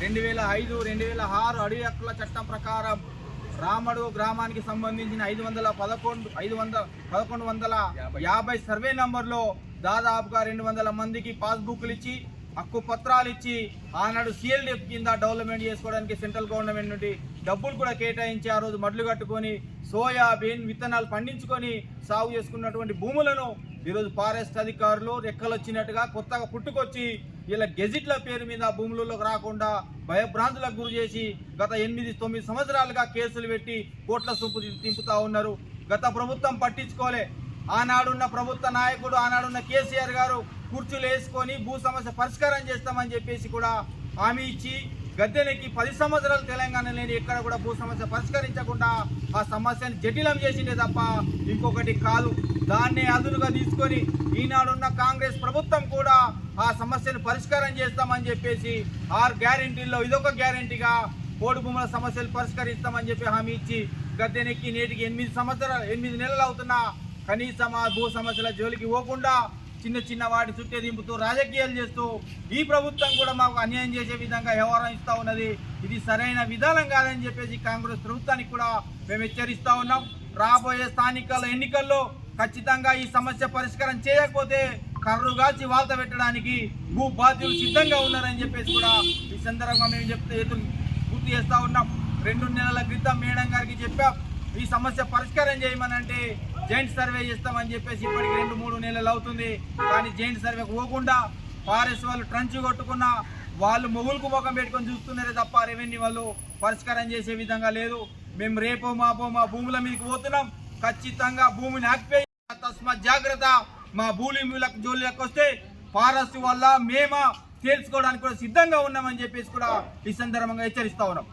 2005, 2006 అడవి హక్కుల చట్టం ప్రకారం రామడు గ్రామానికి సంబంధించిన 1150 సర్వే నంబర్లో దాదాపుగా 200 మందికి పాస్బుక్లు ఇచ్చి హక్కు పత్రాలు ఇచ్చి ఆనాడు CLDF కింద డెవలప్మెంట్ చేసుకోవడానికి సెంట్రల్ గవర్నమెంట్ నుండి డబ్బులు కూడా కేటాయించి ఆ రోజు మడ్లు కట్టుకొని సోయాబీన్ విత్తనాలు పండించుకొని సాగు చేసుకున్నటువంటి భూములను ఈరోజు ఫారెస్ట్ అధికారులు రెక్కలు వచ్చినట్టుగా కొత్తగా పుట్టుకొచ్చి ఇలా గెజిట్ల పేరు మీద భూములలోకి రాకుండా భయభ్రాంతులకు గురి చేసి గత 8-9 సంవత్సరాలుగా కేసులు పెట్టి కోట్ల సొమ్ము తింపుతా ఉన్నారు. గత ప్రభుత్వం పట్టించుకోలే. ఆనాడున్న ప్రభుత్వ నాయకుడు ఆనాడున్న కేసీఆర్ గారు కుర్చీలు వేసుకొని భూ సమస్య పరిష్కారం చేస్తామని చెప్పేసి కూడా హామీ ఇచ్చి గద్దెనెక్కి 10 సంవత్సరాలు తెలంగాణ లేని ఎక్కడ కూడా భూ సమస్య పరిష్కరించకుండా ఆ సమస్యను జటిలం చేసిందే తప్ప ఇంకొకటి కాదు. దాన్ని అదునుగా తీసుకొని ఈనాడున్న కాంగ్రెస్ ప్రభుత్వం కూడా ఆ సమస్యను పరిష్కారం చేస్తామని చెప్పేసి 6 గ్యారెంటీల్లో ఇదొక గ్యారెంటీగా పోడు భూముల సమస్యలు పరిష్కరిస్తామని చెప్పి హామీ ఇచ్చి గద్దెనెక్కి నేటికి 8 నెలలు అవుతున్నా కనీసం ఆ భూ సమస్యల జోలికి పోకుండా చిన్న వాటి చుట్టే దింపుతూ రాజకీయాలు చేస్తూ ఈ ప్రభుత్వం కూడా మాకు అన్యాయం చేసే విధంగా వ్యవహారం ఇస్తూ ఉన్నది. ఇది సరైన విధానం కాదని చెప్పేసి కాంగ్రెస్ ప్రభుత్వానికి కూడా మేము హెచ్చరిస్తూ ఉన్నాం. రాబోయే స్థానిక ఎన్నికల్లో ఖచ్చితంగా ఈ సమస్య పరిష్కారం చేయకపోతే కర్రుగాచి వాల్త పెట్టడానికి భూ బాధ్యులు సిద్ధంగా ఉన్నారని చెప్పేసి కూడా ఈ సందర్భంగా మేము పూర్తి చేస్తూ ఉన్నాం. 2 నెలల క్రితం మేడం గారికి చెప్పాం ఈ సమస్య పరిష్కారం చేయమనంటే జాయింట్ సర్వే చేస్తామని చెప్పేసి ఇప్పటికి 2-3 నెలలు అవుతుంది. కానీ జాయింట్ సర్వేకు పోకుండా ఫారెస్ట్ వాళ్ళు ట్రంచ్ కొట్టుకున్న వాళ్ళు మొగులకు ముఖం పెట్టుకొని చూస్తున్నారే తప్ప రెవెన్యూ వాళ్ళు పరిష్కారం చేసే విధంగా లేదు. మేము రేపో మాపో మా భూముల మీదకి పోతున్నాం. ఖచ్చితంగా భూమిని ఆక్యుపై తస్మాత్ జాగ్రత్త. మా భూములకు జోలికి వస్తే ఫారెస్ట్ వల్ల మేము తేల్చుకోవడానికి కూడా సిద్ధంగా ఉన్నామని చెప్పేసి కూడా ఈ సందర్భంగా హెచ్చరిస్తా ఉన్నాం.